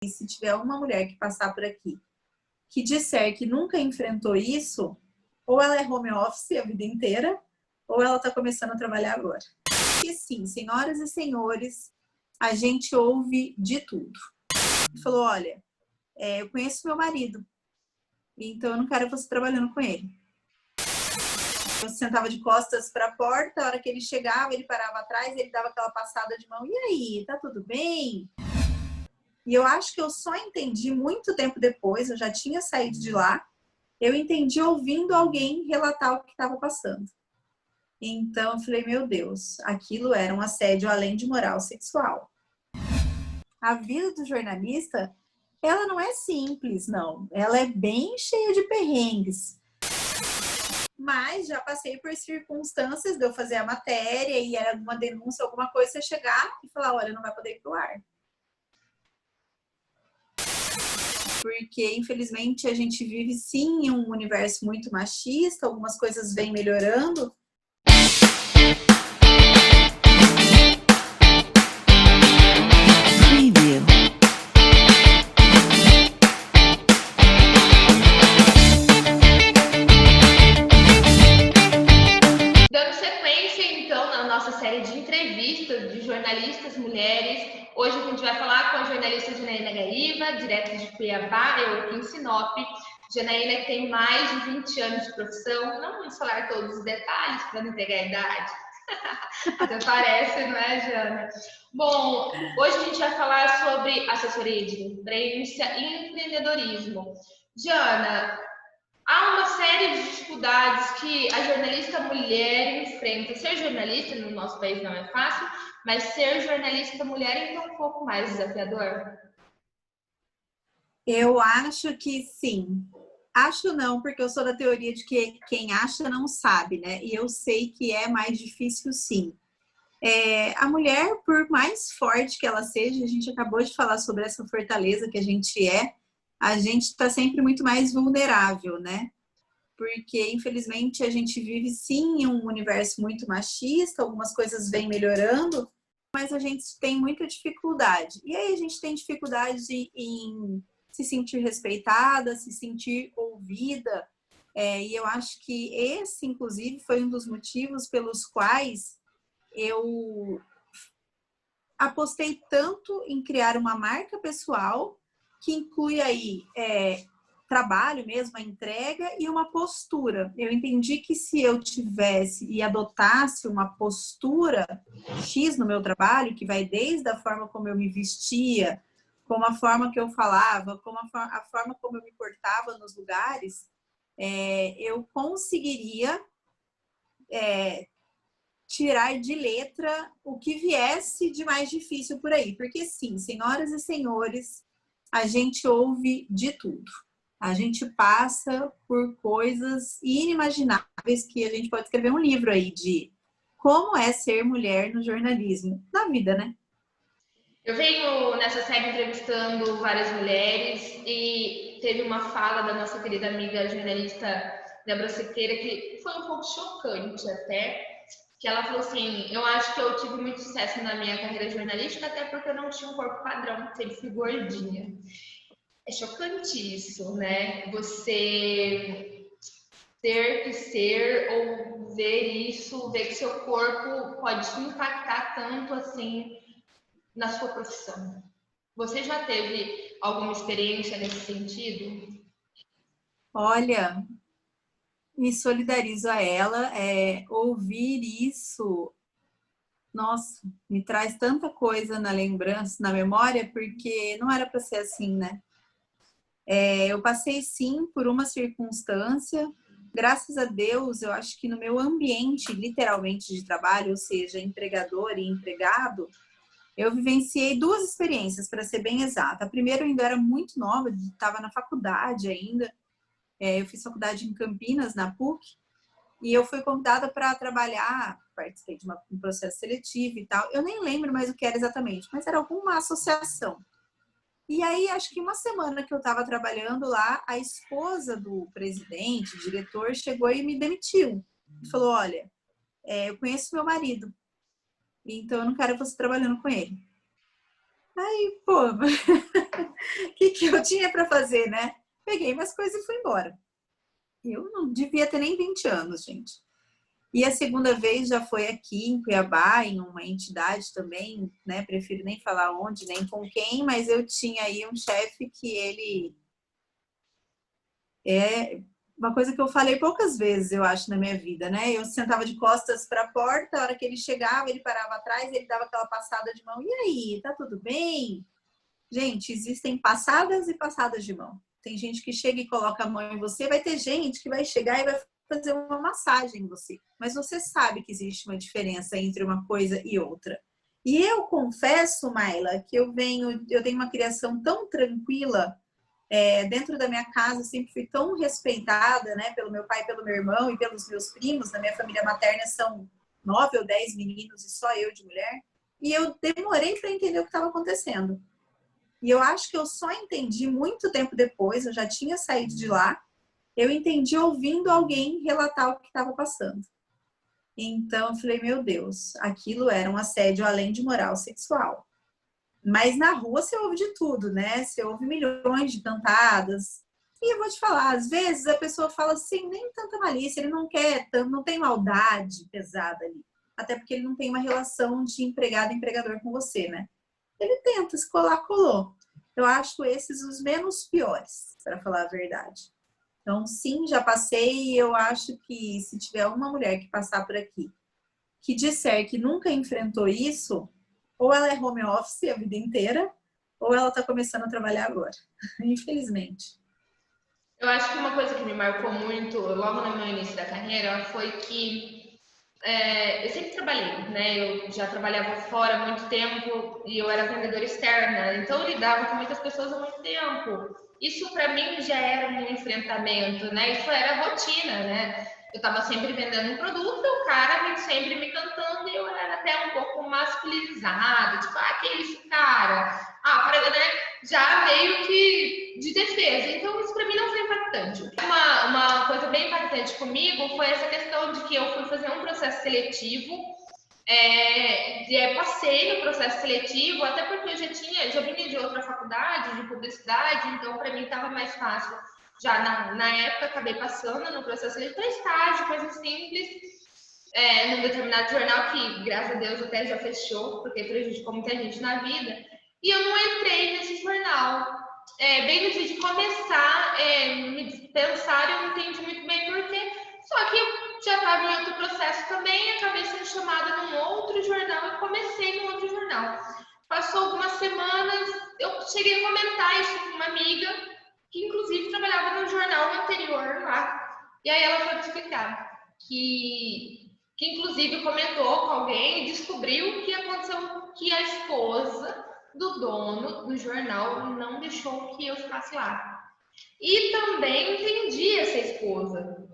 se tiver uma mulher que passar por aqui que disser que nunca enfrentou isso, ou ela é home office a vida inteira, ou ela está começando a trabalhar agora. E sim, senhoras e senhores, a gente ouve de tudo. Ele falou, olha, eu conheço meu marido, então eu não quero você trabalhando com ele. Eu sentava de costas para a porta, a hora que ele chegava, ele parava atrás, ele dava aquela passada de mão, e aí, tá tudo bem? E eu acho que eu só entendi muito tempo depois, eu já tinha saído de lá, eu entendi ouvindo alguém relatar o que estava passando. Então, eu falei, meu Deus, aquilo era um assédio além de moral sexual. A vida do jornalista, ela não é simples, não. Ela é bem cheia de perrengues. Mas já passei por circunstâncias de eu fazer a matéria e era uma denúncia, alguma coisa, você chegar e falar, olha, não vai poder ir pro ar. Porque, infelizmente, a gente vive, sim, em um universo muito machista, algumas coisas vêm melhorando. Preview. Dando sequência, então, na nossa série de entrevistas de jornalistas mulheres, hoje a gente vai falar com a jornalista Janaína Gariba, direto de Cuiabá, eu aqui em Sinop. Janaína tem mais de 20 anos de profissão, não vamos falar todos os detalhes para não pegar a idade. Até parece, não é, Jana? Bom, hoje a gente vai falar sobre assessoria de imprensa e empreendedorismo. Jana, há uma série de dificuldades que a jornalista mulher enfrenta. Ser jornalista no nosso país não é fácil, mas ser jornalista mulher é um pouco mais desafiador. Eu acho que sim. Acho não, porque eu sou da teoria de que quem acha não sabe, né? E eu sei que é mais difícil, sim. A mulher, por mais forte que ela seja, a gente acabou de falar sobre essa fortaleza que a gente está sempre muito mais vulnerável, né? Porque, infelizmente, a gente vive, sim, em um universo muito machista, algumas coisas vêm melhorando, mas a gente tem muita dificuldade. E aí a gente tem dificuldade em se sentir respeitada, se sentir ouvida. E eu acho que esse, inclusive, foi um dos motivos pelos quais eu apostei tanto em criar uma marca pessoal que inclui aí trabalho mesmo, a entrega e uma postura. Eu entendi que se eu tivesse e adotasse uma postura X no meu trabalho, que vai desde a forma como eu me vestia, como a forma que eu falava, como a forma como eu me portava nos lugares, eu conseguiria tirar de letra o que viesse de mais difícil por aí. Porque sim, senhoras e senhores, a gente ouve de tudo. A gente passa por coisas inimagináveis que a gente pode escrever um livro aí de como é ser mulher no jornalismo, na vida, né? Eu venho nessa série entrevistando várias mulheres e teve uma fala da nossa querida amiga jornalista Débora Sequeira que foi um pouco chocante até, que ela falou assim, eu acho que eu tive muito sucesso na minha carreira jornalística até porque eu não tinha um corpo padrão, sempre fui gordinha. É chocante isso, né? Você ter que ser ou ver isso, ver que seu corpo pode te impactar tanto assim na sua profissão. Você já teve alguma experiência nesse sentido? Olha, me solidarizo a ela. Ouvir isso, nossa, me traz tanta coisa na lembrança, na memória, porque não era para ser assim, né? Eu passei sim por uma circunstância, graças a Deus, eu acho que no meu ambiente, literalmente, de trabalho, ou seja, empregador e empregado, eu vivenciei duas experiências, para ser bem exata. A primeira eu ainda era muito nova, estava na faculdade ainda, eu fiz faculdade em Campinas, na PUC, e eu fui convidada para trabalhar, participei de um processo seletivo e tal, eu nem lembro mais o que era exatamente, mas era alguma associação. E aí, acho que uma semana que eu estava trabalhando lá, a esposa do presidente, diretor, chegou e me demitiu. E falou, olha, eu conheço meu marido, então eu não quero você trabalhando com ele. Aí, pô, o que eu tinha para fazer, né? Peguei minhas coisas e fui embora. Eu não devia ter nem 20 anos, gente. E a segunda vez já foi aqui em Cuiabá, em uma entidade também, né? Prefiro nem falar onde, nem com quem, mas eu tinha aí um chefe que ele é uma coisa que eu falei poucas vezes, eu acho, na minha vida, né? Eu sentava de costas para a porta, a hora que ele chegava, ele parava atrás, ele dava aquela passada de mão. E aí, tá tudo bem? Gente, existem passadas e passadas de mão. Tem gente que chega e coloca a mão em você, vai ter gente que vai chegar e vai fazer uma massagem em você. Mas você sabe que existe uma diferença entre uma coisa e outra. E eu confesso, Maila, que eu tenho uma criação tão tranquila, dentro da minha casa, eu sempre fui tão respeitada, né, pelo meu pai, pelo meu irmão e pelos meus primos. Na minha família materna são 9 ou 10 meninos e só eu de mulher. E eu demorei para entender o que estava acontecendo. E eu acho que eu só entendi muito tempo depois, eu já tinha saído de lá, eu entendi ouvindo alguém relatar o que estava passando. Então, eu falei, meu Deus, aquilo era um assédio além de moral sexual. Mas na rua você ouve de tudo, né? Você ouve milhões de cantadas. E eu vou te falar, às vezes a pessoa fala assim, nem tanta malícia, ele não quer, não tem maldade pesada ali. Até porque ele não tem uma relação de empregado e empregador com você, né? Ele tenta se colar, colou. Eu acho esses os menos piores, para falar a verdade. Então, sim, já passei e eu acho que se tiver uma mulher que passar por aqui que disser que nunca enfrentou isso, ou ela é home office a vida inteira, ou ela está começando a trabalhar agora. Infelizmente. Eu acho que uma coisa que me marcou muito logo no meu início da carreira foi que eu sempre trabalhei, né? Eu já trabalhava fora há muito tempo e eu era vendedora externa, então eu lidava com muitas pessoas há muito tempo. Isso para mim já era um enfrentamento, né? Isso era rotina, né? Eu estava sempre vendendo um produto, o cara sempre me cantando e eu era até um pouco masculinizada, tipo, ah, que isso, cara? Ah, para, né? Já meio que de defesa. Então, isso para mim não foi impactante. Uma coisa bem impactante comigo foi essa questão de que eu fui fazer um processo seletivo. Passei no processo seletivo, até porque eu já vinha de outra faculdade, de publicidade, então para mim estava mais fácil. Já na época, acabei passando no processo seletivo para estágio, coisa simples, num determinado jornal que, graças a Deus, até já fechou, porque prejudicou muita gente na vida. E eu não entrei nesse jornal. Bem no dia de começar, me dispensaram, eu não entendi muito bem porquê. Só que eu já estava em outro processo também, acabei sendo chamada num outro jornal e comecei num outro jornal. Passou algumas semanas, eu cheguei a comentar isso com uma amiga, que inclusive trabalhava no jornal anterior lá. E aí ela foi me explicar que inclusive comentou com alguém e descobriu que aconteceu que a esposa do dono do jornal não deixou que eu ficasse lá. E também entendi essa esposa,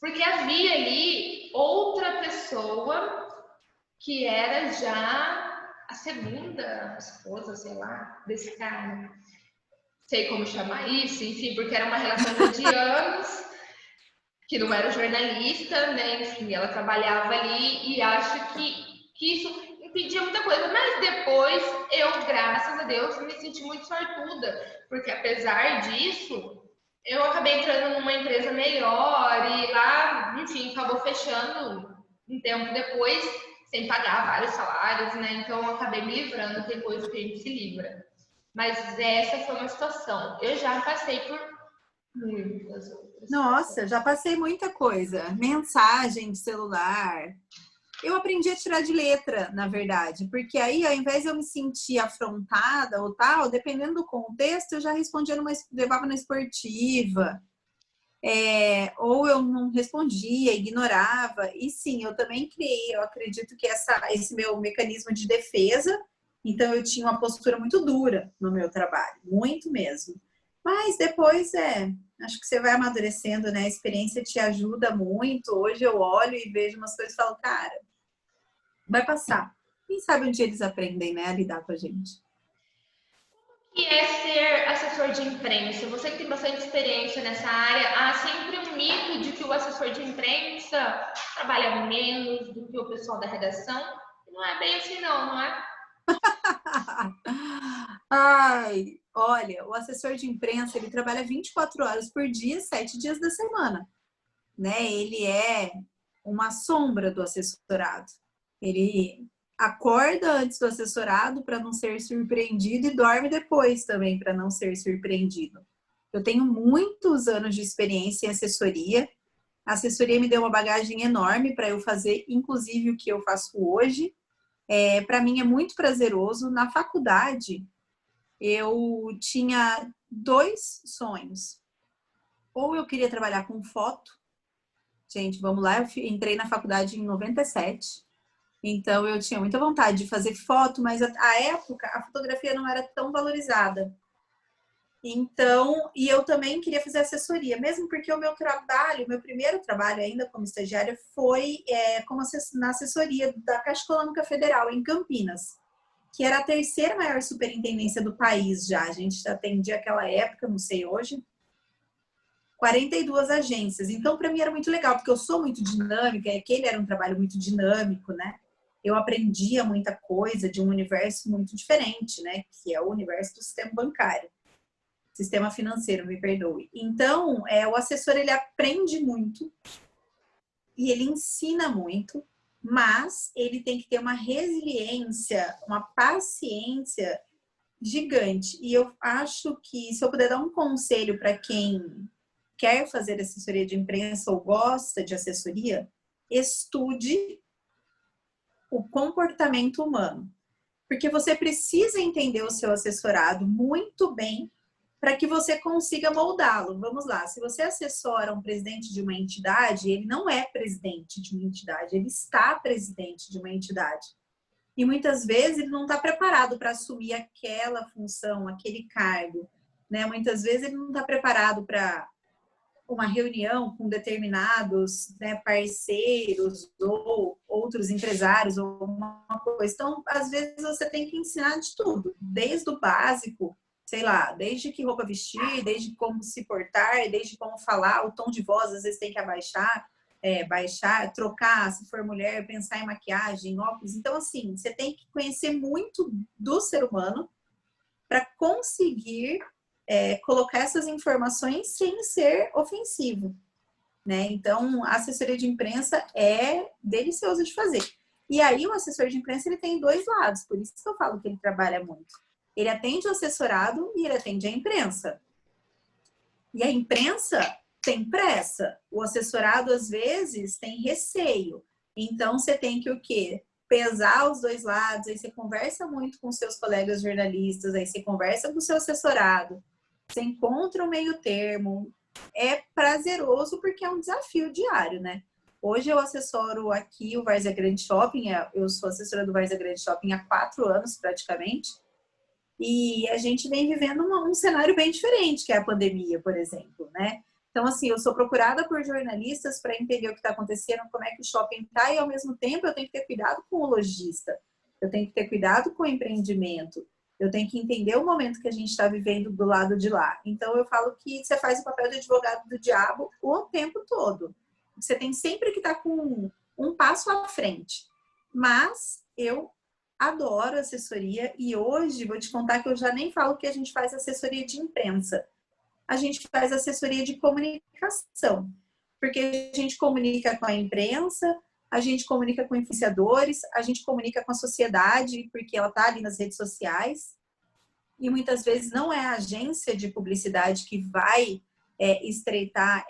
porque havia ali outra pessoa que era já a segunda esposa, sei lá, desse cara. Sei como chamar isso, enfim, porque era uma relação de anos, que não era jornalista, né? Enfim, ela trabalhava ali e acho que isso impedia muita coisa. Mas depois eu, graças a Deus, me senti muito sortuda, porque apesar disso, eu acabei entrando numa empresa melhor e lá, enfim, acabou fechando um tempo depois, sem pagar vários salários, né? Então eu acabei me livrando, tem coisa que a gente se livra. Mas essa foi uma situação. Eu já passei por muitas outras Nossa, situações. já passei muita coisa. Mensagem de celular. Eu aprendi a tirar de letra, na verdade, porque aí, ao invés de eu me sentir afrontada ou tal, dependendo do contexto, eu já respondia levava na esportiva, ou eu não respondia, ignorava. E sim, eu também criei, eu acredito que esse meu mecanismo de defesa, então eu tinha uma postura muito dura no meu trabalho, muito mesmo. Mas depois acho que você vai amadurecendo, né? A experiência te ajuda muito. Hoje eu olho e vejo umas coisas e falo, cara, vai passar. Quem sabe um dia eles aprendem, né, a lidar com a gente. E é ser assessor de imprensa. Você que tem bastante experiência nessa área, há sempre um mito de que o assessor de imprensa trabalha menos do que o pessoal da redação. Não é bem assim, não, não é? Ai, olha, o assessor de imprensa, ele trabalha 24 horas por dia, 7 dias da semana, né? Ele é uma sombra do assessorado. Ele acorda antes do assessorado para não ser surpreendido e dorme depois também para não ser surpreendido. Eu tenho muitos anos de experiência em assessoria. A assessoria me deu uma bagagem enorme para eu fazer, inclusive, o que eu faço hoje. Para mim é muito prazeroso. Na faculdade, eu tinha 2 sonhos. Ou eu queria trabalhar com foto. Gente, vamos lá, eu entrei na faculdade em 97. Então, eu tinha muita vontade de fazer foto, mas à época a fotografia não era tão valorizada. Então, e eu também queria fazer assessoria, mesmo porque o meu trabalho, meu primeiro trabalho ainda como estagiária foi na assessoria da Caixa Econômica Federal, em Campinas, que era a terceira maior superintendência do país já. A gente atendia aquela época, não sei hoje, 42 agências. Então, para mim era muito legal, porque eu sou muito dinâmica, aquele era um trabalho muito dinâmico, né? Eu aprendia muita coisa de um universo muito diferente, né? Que é o universo do sistema bancário. Sistema financeiro, me perdoe. Então, o assessor, ele aprende muito e ele ensina muito, mas ele tem que ter uma resiliência, uma paciência gigante. E eu acho que, se eu puder dar um conselho para quem quer fazer assessoria de imprensa ou gosta de assessoria, estude o comportamento humano. Porque você precisa entender o seu assessorado muito bem para que você consiga moldá-lo. Vamos lá, se você assessora um presidente de uma entidade, ele não é presidente de uma entidade, ele está presidente de uma entidade. E muitas vezes ele não está preparado para assumir aquela função, aquele cargo, né? Muitas vezes ele não está preparado para uma reunião com determinados, né, parceiros ou outros empresários ou uma coisa. Então, às vezes você tem que ensinar de tudo, desde o básico, sei lá, desde que roupa vestir, desde como se portar, desde como falar, o tom de voz às vezes tem que baixar, trocar, se for mulher, pensar em maquiagem, óculos. Então, assim, você tem que conhecer muito do ser humano para conseguir colocar essas informações sem ser ofensivo, né? Então, a assessoria de imprensa é deliciosa de fazer. E aí, o assessor de imprensa, ele tem 2 lados, por isso que eu falo que ele trabalha muito. Ele atende o assessorado e ele atende a imprensa. E a imprensa tem pressa. O assessorado, às vezes, tem receio. Então, você tem que o quê? Pesar os 2 lados, aí você conversa muito com seus colegas jornalistas, aí você conversa com o seu assessorado, você encontra um meio termo. É prazeroso porque é um desafio diário, né? Hoje eu assessoro aqui o Várzea Grande Shopping, eu sou assessora do Várzea Grande Shopping há 4 anos praticamente, e a gente vem vivendo um cenário bem diferente, que é a pandemia, por exemplo, né? Então, assim, eu sou procurada por jornalistas para entender o que está acontecendo, como é que o shopping está, e ao mesmo tempo eu tenho que ter cuidado com o lojista, eu tenho que ter cuidado com o empreendimento, eu tenho que entender o momento que a gente está vivendo do lado de lá. Então, eu falo que você faz o papel de advogado do diabo o tempo todo. Você tem sempre que estar com um passo à frente. Mas eu adoro assessoria e hoje vou te contar que eu já nem falo que a gente faz assessoria de imprensa. A gente faz assessoria de comunicação. Porque a gente comunica com a imprensa, a gente comunica com influenciadores, a gente comunica com a sociedade, porque ela está ali nas redes sociais. E muitas vezes não é a agência de publicidade que vai estreitar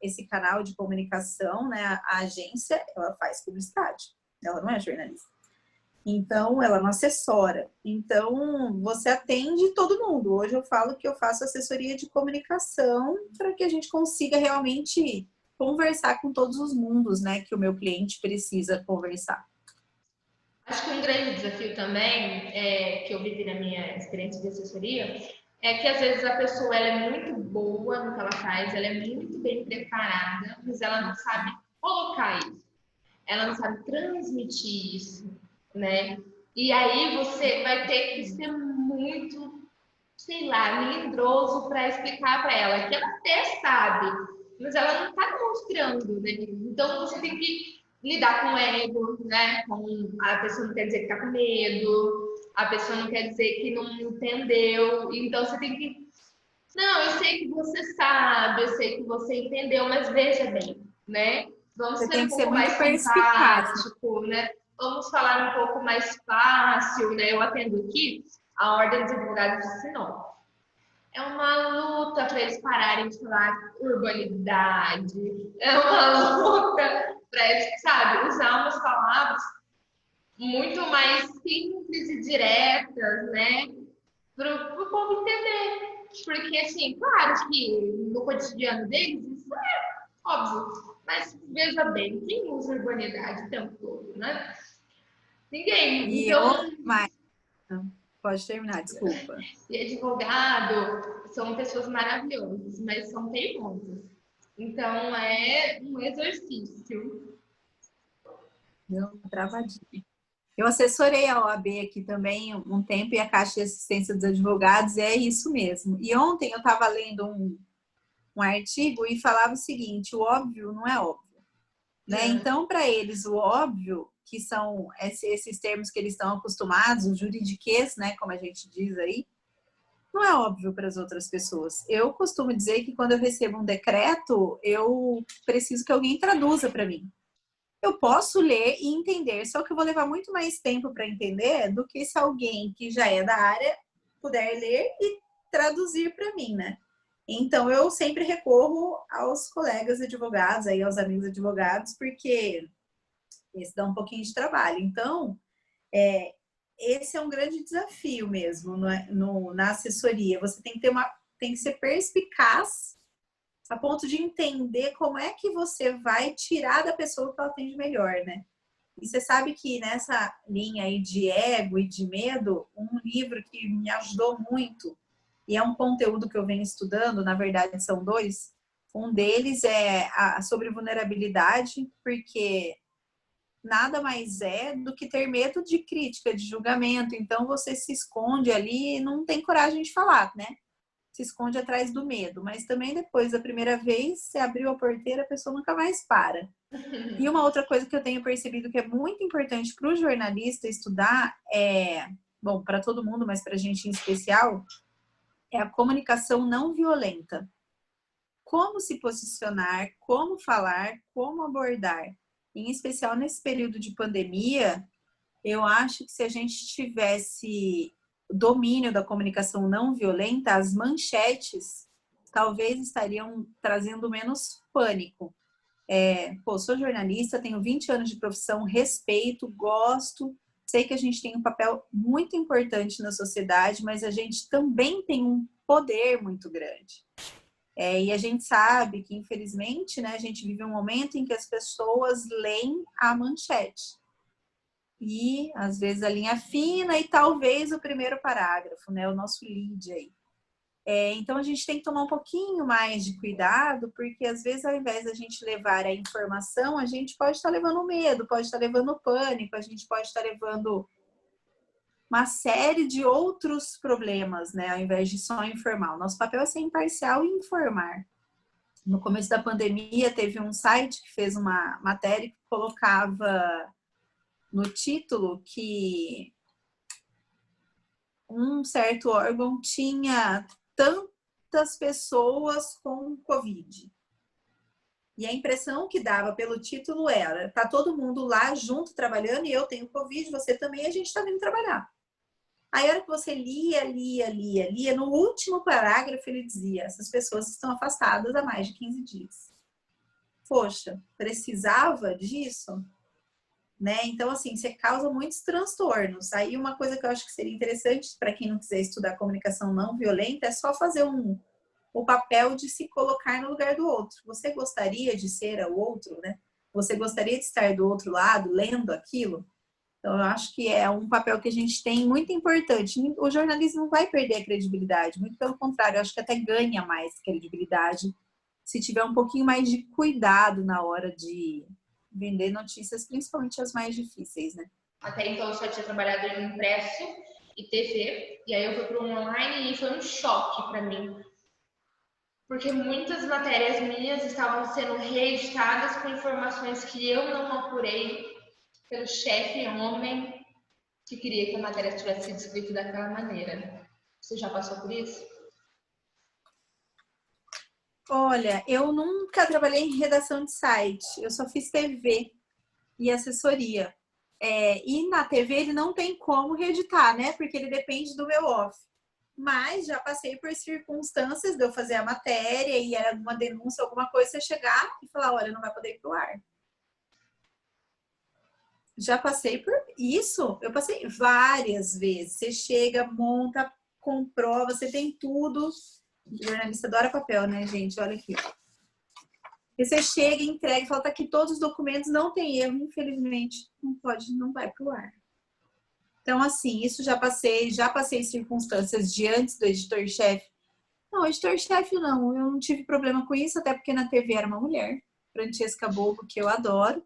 esse canal de comunicação, né? A agência, ela faz publicidade, ela não é jornalista. Então, ela não assessora. Então, você atende todo mundo. Hoje eu falo que eu faço assessoria de comunicação para que a gente consiga realmente conversar com todos os mundos, né, que o meu cliente precisa conversar. Acho que um grande desafio também, que eu vivi na minha experiência de assessoria, é que às vezes a pessoa ela é muito boa no que ela faz, ela é muito bem preparada, mas ela não sabe colocar isso, ela não sabe transmitir isso, né? E aí você vai ter que ser muito, sei lá, melindroso para explicar para ela que ela até sabe, mas ela não está demonstrando, né? Então você tem que lidar com o ego, né? Com a pessoa não quer dizer que está com medo. A pessoa não quer dizer que não entendeu. Então você tem que. Não, eu sei que você sabe, eu sei que você entendeu, mas veja bem, né? Vamos Você ser tem um que ser pouco muito mais perspicaz, né? simpático, né? Vamos falar um pouco mais fácil, né? Eu atendo aqui a Ordem dos Advogados de Sinop. É uma luta para eles pararem de falar urbanidade. É uma luta para eles, sabe, usar umas palavras muito mais simples e diretas, né? Para o povo entender. Porque, assim, claro que no cotidiano deles isso é óbvio. Mas veja bem, quem usa urbanidade o tempo todo, né? Ninguém. E Então, eu, mas, pode terminar, desculpa. e advogado são pessoas maravilhosas, mas são teimosas. Então, é um exercício. Deu uma travadinha. Eu assessorei a OAB aqui também um tempo e a Caixa de Assistência dos Advogados, e é isso mesmo. E ontem eu estava lendo um artigo e falava o seguinte: o óbvio não é óbvio, né? Então, para eles, o óbvio, que são esses termos que eles estão acostumados, o juridiquês, né, como a gente diz aí, não é óbvio para as outras pessoas. Eu costumo dizer que quando eu recebo um decreto, eu preciso que alguém traduza para mim. Eu posso ler e entender, só que eu vou levar muito mais tempo para entender do que se alguém que já é da área puder ler e traduzir para mim, né? Então, eu sempre recorro aos colegas advogados, aí aos amigos advogados, porque esse dá um pouquinho de trabalho. Então, esse é um grande desafio mesmo na assessoria. Você tem que tem que ser perspicaz a ponto de entender como é que você vai tirar da pessoa que ela tem de melhor, né? E você sabe que nessa linha aí de ego e de medo, um livro que me ajudou muito, e é um conteúdo que eu venho estudando, na verdade são dois, um deles é sobre vulnerabilidade, porque nada mais é do que ter medo de crítica, de julgamento, então você se esconde ali e não tem coragem de falar, né? Se esconde atrás do medo, mas também depois da primeira vez, você abriu a porteira, a pessoa nunca mais para. E uma outra coisa que eu tenho percebido que é muito importante para o jornalista estudar bom, para todo mundo, mas para a gente em especial, é a comunicação não violenta. Como se posicionar, como falar, como abordar. Em especial nesse período de pandemia, eu acho que se a gente tivesse domínio da comunicação não violenta, as manchetes talvez estariam trazendo menos pânico. Sou jornalista, tenho 20 anos de profissão, respeito, gosto, sei que a gente tem um papel muito importante na sociedade, mas a gente também tem um poder muito grande. E a gente sabe que, infelizmente, né, a gente vive um momento em que as pessoas leem a manchete. E, às vezes, a linha fina e talvez o primeiro parágrafo, né? O nosso lead aí. Então, a gente tem que tomar um pouquinho mais de cuidado, porque, às vezes, ao invés da gente levar a informação, a gente pode estar levando medo, pode estar levando pânico, a gente pode estar levando uma série de outros problemas, né? Ao invés de só informar. O nosso papel é ser imparcial e informar. No começo da pandemia, teve um site que fez uma matéria que colocava no título que um certo órgão tinha tantas pessoas com Covid. E a impressão que dava pelo título era: tá todo mundo lá junto trabalhando e eu tenho Covid, você também, a gente está vindo trabalhar. Aí, a hora que você lia, no último parágrafo ele dizia: essas pessoas estão afastadas há mais de 15 dias. Poxa, precisava disso? Né? Então, assim, você causa muitos transtornos. Aí, uma coisa que eu acho que seria interessante para quem não quiser estudar comunicação não violenta é só fazer o papel de se colocar no lugar do outro. Você gostaria de ser o outro, né? Você gostaria de estar do outro lado, lendo aquilo? Então, eu acho que é um papel que a gente tem muito importante. O jornalismo não vai perder a credibilidade, muito pelo contrário, eu acho que até ganha mais credibilidade se tiver um pouquinho mais de cuidado na hora de vender notícias, principalmente as mais difíceis, né? Até então eu só tinha trabalhado em impresso e TV, e aí eu fui para o online e foi um choque para mim. Porque muitas matérias minhas estavam sendo reeditadas com informações que eu não apurei pelo chefe homem. que queria que a matéria tivesse sido escrita daquela maneira. Você já passou por isso? Olha, eu nunca trabalhei em redação de site, eu só fiz TV e assessoria. E na TV ele não tem como reeditar, né? Porque ele depende do meu off. Mas já passei por circunstâncias de eu fazer a matéria e era uma denúncia, alguma coisa, você chegar e falar, olha, não vai poder ir pro ar. Já passei por isso, eu passei várias vezes. Você chega, monta, comprova, você tem tudo. O jornalista adora papel, né, gente? Olha aqui. E você chega, entrega e fala, tá aqui todos os documentos, não tem erro, infelizmente, não pode, não vai pro ar. Então, assim, isso já passei circunstâncias de antes do editor-chefe. Não, editor-chefe não, eu não tive problema com isso, até porque na TV era uma mulher, Francesca Bobo, que eu adoro.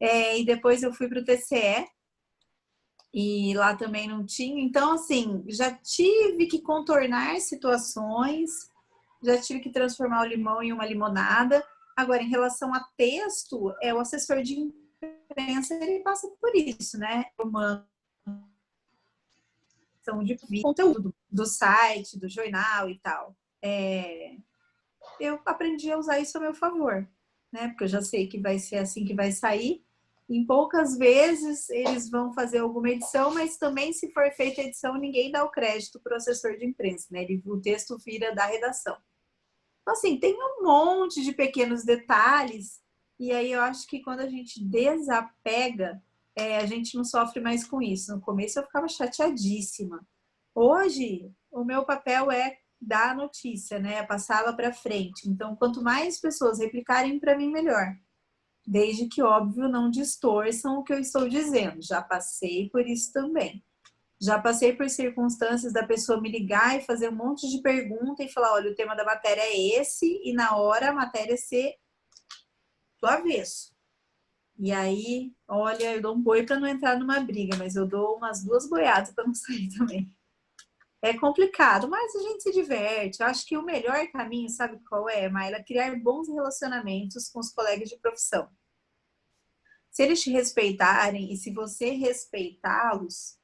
E depois eu fui para o TCE, e lá também não tinha. Então, assim, já tive que contornar situações, já tive que transformar o limão em uma limonada. Agora, em relação a texto, o assessor de imprensa, ele passa por isso, né? Uma de conteúdo do site, do jornal e tal. Eu aprendi a usar isso a meu favor, né? Porque eu já sei que vai ser assim que vai sair. Em poucas vezes eles vão fazer alguma edição, mas também se for feita a edição, ninguém dá o crédito para o assessor de imprensa, né? O texto vira da redação. Então, assim, tem um monte de pequenos detalhes, e aí eu acho que quando a gente desapega, a gente não sofre mais com isso. No começo eu ficava chateadíssima. Hoje, o meu papel é dar a notícia, né? Passá-la para frente. Então, quanto mais pessoas replicarem, para mim, melhor. Desde que, óbvio, não distorçam o que eu estou dizendo. Já passei por isso também. Já passei por circunstâncias da pessoa me ligar e fazer um monte de pergunta e falar, olha, o tema da matéria é esse, e na hora a matéria ser do avesso. E aí, olha, eu dou um boi para não entrar numa briga, mas eu dou umas 2 boiadas para não sair também. É complicado, mas a gente se diverte. Eu acho que o melhor caminho, sabe qual é, Maila? Criar bons relacionamentos com os colegas de profissão. Se eles te respeitarem e se você respeitá-los,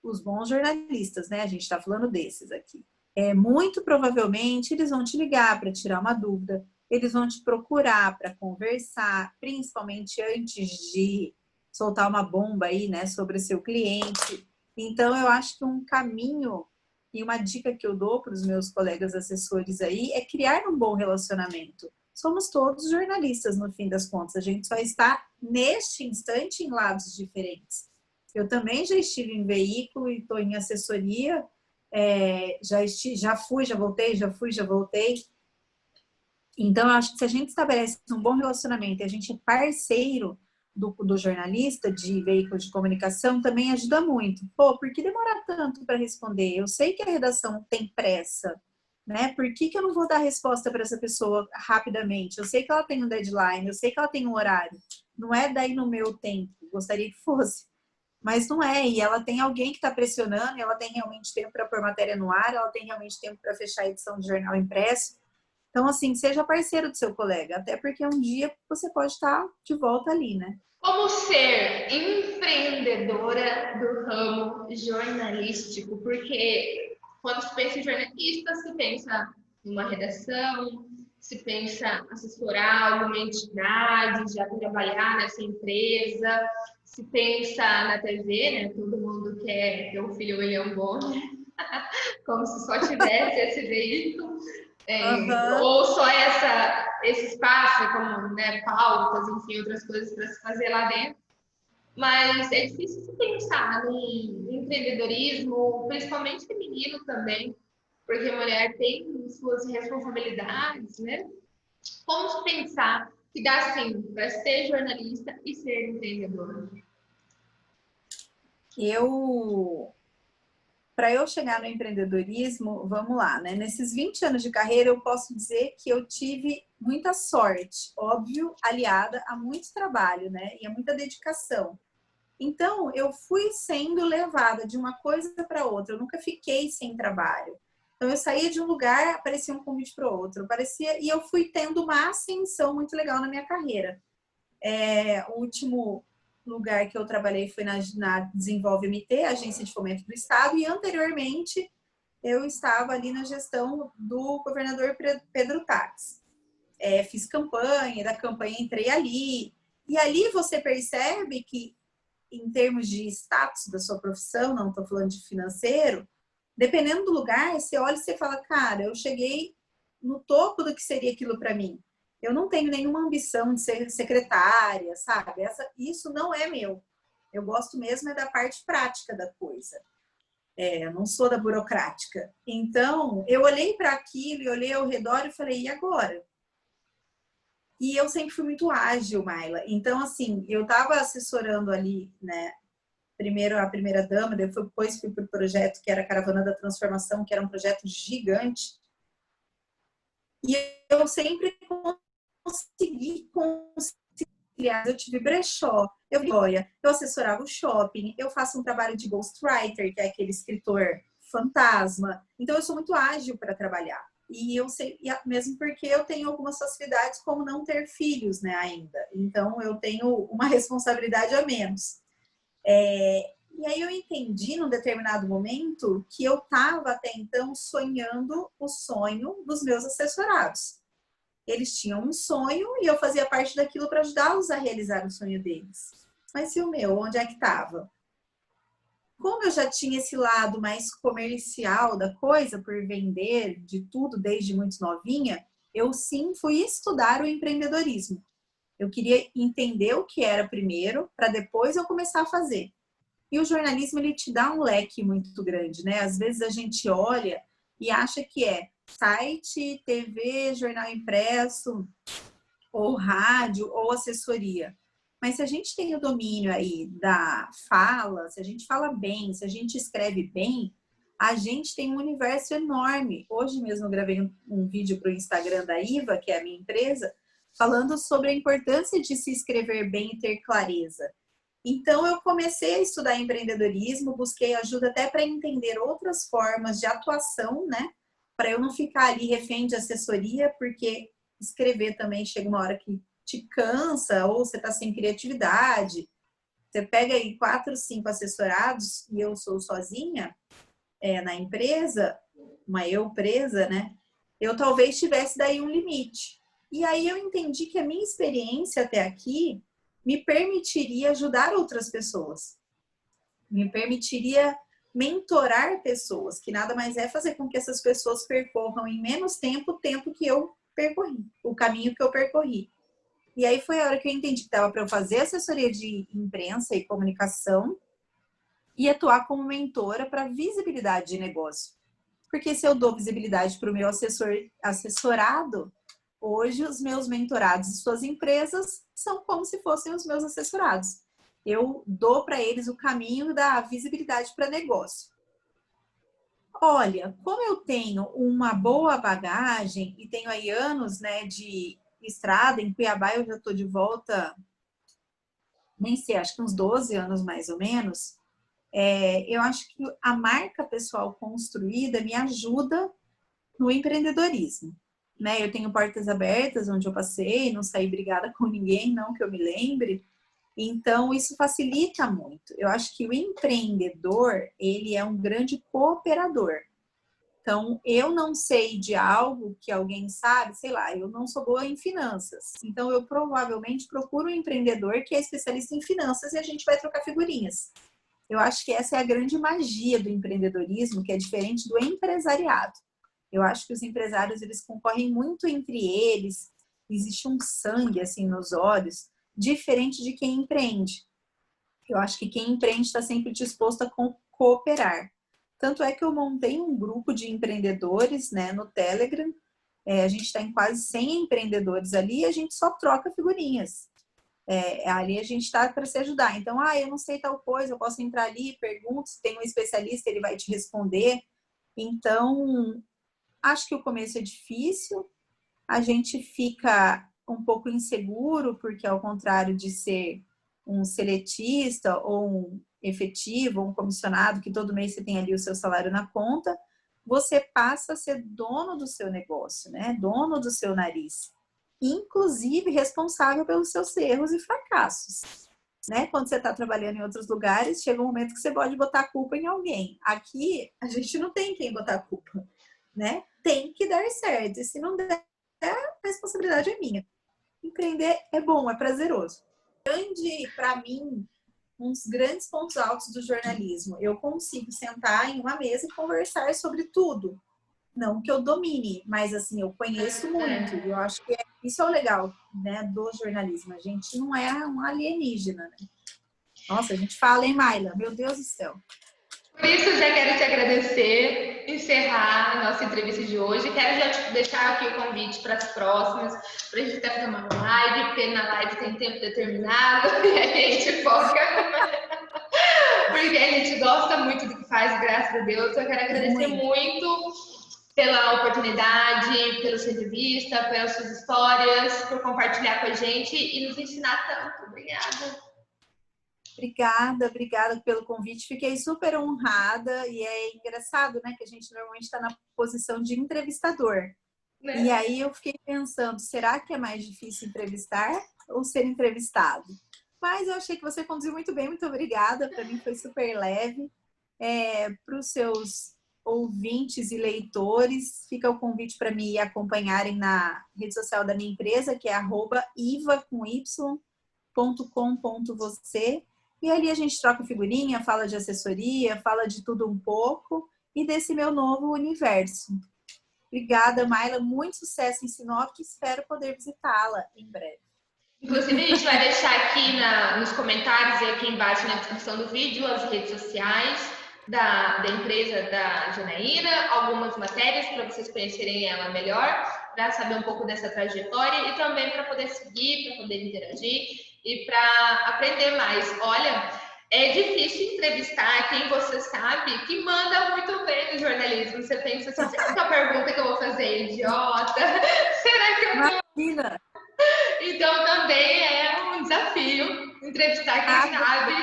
os bons jornalistas, né? A gente está falando desses aqui. Muito provavelmente eles vão te ligar para tirar uma dúvida, eles vão te procurar para conversar, principalmente antes de soltar uma bomba aí, né, sobre o seu cliente. Então, eu acho que um caminho e uma dica que eu dou para os meus colegas assessores aí é criar um bom relacionamento. Somos todos jornalistas, no fim das contas. A gente só está, neste instante, em lados diferentes. Eu também já estive em veículo e estou em assessoria. Já fui, já voltei, já fui, já voltei. Então, eu acho que se a gente estabelece um bom relacionamento e a gente é parceiro do jornalista de veículo de comunicação, também ajuda muito. Pô, por que demorar tanto para responder? Eu sei que a redação tem pressa, né? Por que eu não vou dar resposta para essa pessoa rapidamente? Eu sei que ela tem um deadline, eu sei que ela tem um horário. Não é daí no meu tempo, gostaria que fosse. Mas não é, e ela tem alguém que está pressionando, ela tem realmente tempo para pôr matéria no ar, ela tem realmente tempo para fechar a edição de jornal impresso. Então, assim, seja parceiro do seu colega, até porque um dia você pode estar de volta ali, né? Como ser empreendedora do ramo jornalístico? Porque quando se pensa em jornalista, se pensa numa redação, se pensa assessorar alguma entidade, já trabalhar nessa empresa, se pensa na TV, né? Todo mundo quer ter um filho William Bonner, como se só tivesse esse veículo. Ou só esse espaço, como, né, pautas, enfim, outras coisas para se fazer lá dentro. Mas é difícil se pensar num empreendedorismo, principalmente feminino também, porque a mulher tem suas responsabilidades, né? Como se pensar que dá sim para ser jornalista e ser empreendedora? Para eu chegar no empreendedorismo, vamos lá, né? Nesses 20 anos de carreira, eu posso dizer que eu tive muita sorte, óbvio, aliada a muito trabalho, né? E a muita dedicação. Então, eu fui sendo levada de uma coisa para outra, eu nunca fiquei sem trabalho. Então, eu saía de um lugar, aparecia um convite para o outro, e eu fui tendo uma ascensão muito legal na minha carreira. O último lugar que eu trabalhei foi na Desenvolve MT, Agência de Fomento do Estado, e anteriormente eu estava ali na gestão do governador Pedro Taques. Fiz campanha, da campanha entrei ali, e ali você percebe que, em termos de status da sua profissão, não estou falando de financeiro, dependendo do lugar, você olha e você fala, cara, eu cheguei no topo do que seria aquilo para mim. Eu não tenho nenhuma ambição de ser secretária, sabe? Isso não é meu. Eu gosto mesmo da parte prática da coisa. Eu não sou da burocrática. Então, eu olhei para aquilo e olhei ao redor e falei, e agora? E eu sempre fui muito ágil, Maila. Então, assim, eu estava assessorando ali, né? Primeiro a primeira dama, depois fui para o projeto que era a Caravana da Transformação, que era um projeto gigante. E eu sempre consegui conciliar. Eu tive brechó, eu assessorava o shopping, eu faço um trabalho de ghostwriter, que é aquele escritor fantasma. Então, eu sou muito ágil para trabalhar. E eu sei, mesmo porque eu tenho algumas facilidades, como não ter filhos, né, ainda. Então, eu tenho uma responsabilidade a menos. E aí eu entendi, num determinado momento, que eu estava até então sonhando o sonho dos meus assessorados. Eles tinham um sonho e eu fazia parte daquilo para ajudá-los a realizar o sonho deles. Mas e o meu? Onde é que estava? Como eu já tinha esse lado mais comercial da coisa, por vender de tudo desde muito novinha, eu sim fui estudar o empreendedorismo. Eu queria entender o que era primeiro, para depois eu começar a fazer. E o jornalismo, ele te dá um leque muito grande, né? Às vezes a gente olha e acha que é site, TV, jornal impresso, ou rádio, ou assessoria. Mas se a gente tem o domínio aí da fala, se a gente fala bem, se a gente escreve bem, a gente tem um universo enorme. Hoje mesmo eu gravei um vídeo para o Instagram da IVA, que é a minha empresa, falando sobre a importância de se escrever bem e ter clareza. Então, eu comecei a estudar empreendedorismo, busquei ajuda até para entender outras formas de atuação, né? Para eu não ficar ali refém de assessoria, porque escrever também chega uma hora que te cansa, ou você está sem criatividade. Você pega aí 4, 5 assessorados, e eu sou sozinha na empresa, uma eu presa, né? Eu talvez tivesse daí um limite. E aí eu entendi que a minha experiência até aqui me permitiria ajudar outras pessoas, me permitiria mentorar pessoas, que nada mais é fazer com que essas pessoas percorram em menos tempo o tempo que eu percorri, o caminho que eu percorri. E aí foi a hora que eu entendi que dava para eu fazer assessoria de imprensa e comunicação e atuar como mentora para visibilidade de negócio. Porque se eu dou visibilidade para o meu assessorado, hoje, os meus mentorados e suas empresas são como se fossem os meus assessorados. Eu dou para eles o caminho da visibilidade para negócio. Olha, como eu tenho uma boa bagagem e tenho aí anos, né, de estrada, em Cuiabá eu já estou de volta, nem sei, acho que uns 12 anos mais ou menos, eu acho que a marca pessoal construída me ajuda no empreendedorismo. Né? Eu tenho portas abertas onde eu passei, não saí brigada com ninguém, não que eu me lembre. Então, isso facilita muito. Eu acho que o empreendedor, ele é um grande cooperador. Então, eu não sei de algo que alguém sabe, sei lá, eu não sou boa em finanças. Então, eu provavelmente procuro um empreendedor que é especialista em finanças e a gente vai trocar figurinhas. Eu acho que essa é a grande magia do empreendedorismo, que é diferente do empresariado. Eu acho que os empresários, eles concorrem muito entre eles, existe um sangue assim nos olhos, diferente de quem empreende. Eu acho que quem empreende está sempre disposto a cooperar. Tanto é que eu montei um grupo de empreendedores, né, no Telegram. A gente está em quase 100 empreendedores ali e a gente só troca figurinhas. Ali a gente está para se ajudar. Então, eu não sei tal coisa, eu posso entrar ali, pergunto, se tem um especialista, ele vai te responder. Então, acho que o começo é difícil, a gente fica um pouco inseguro, porque ao contrário de ser um seletista ou um efetivo, ou um comissionado, que todo mês você tem ali o seu salário na conta, você passa a ser dono do seu negócio, né? Dono do seu nariz. Inclusive responsável pelos seus erros e fracassos. né? Quando você está trabalhando em outros lugares, chega um momento que você pode botar a culpa em alguém. Aqui, a gente não tem quem botar a culpa, né? Tem que dar certo. E se não der, a responsabilidade é minha. Empreender é bom, é prazeroso. Para mim, um dos grandes pontos altos do jornalismo. Eu consigo sentar em uma mesa e conversar sobre tudo. Não que eu domine, mas assim, eu conheço muito. E eu acho que isso é o legal, né, do jornalismo. A gente não é um alienígena, né? Nossa, a gente fala, hein, Maila? Meu Deus do céu. Por isso, eu já quero te agradecer, encerrar a nossa entrevista de hoje. Quero já te deixar aqui o convite para as próximas, para a gente até fazer uma live, porque na live tem tempo determinado e a gente foca, porque a gente gosta muito do que faz, graças a Deus. Eu quero agradecer muito pela oportunidade, pela sua entrevista, pelas suas histórias, por compartilhar com a gente e nos ensinar tanto. Obrigada. Obrigada pelo convite. Fiquei super honrada e é engraçado, né, que a gente normalmente está na posição de entrevistador. Né? E aí eu fiquei pensando, será que é mais difícil entrevistar ou ser entrevistado? Mas eu achei que você conduziu muito bem, muito obrigada. Para mim foi super leve. Para os seus ouvintes e leitores, fica o convite para me acompanharem na rede social da minha empresa, que é @iva.com.você. E ali a gente troca figurinha, fala de assessoria, fala de tudo um pouco e desse meu novo universo. Obrigada, Maila. Muito sucesso em Sinop. Espero poder visitá-la em breve. Inclusive, a gente vai deixar aqui nos comentários e aqui embaixo na descrição do vídeo as redes sociais da empresa da Janaína, algumas matérias para vocês conhecerem ela melhor, para saber um pouco dessa trajetória e também para poder seguir, para poder interagir e para aprender mais. Olha, é difícil entrevistar quem você sabe que manda muito bem no jornalismo. Você pensa assim, será que a pergunta que eu vou fazer é idiota? Será que eu tô... Imagina! Então também é um desafio entrevistar quem sabe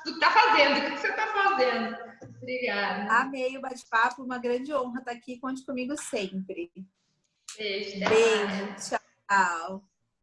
do que tá fazendo, o que você está fazendo. Obrigada. Amei o bate-papo, uma grande honra estar aqui. Conte comigo sempre. Beijo, beijo, tchau.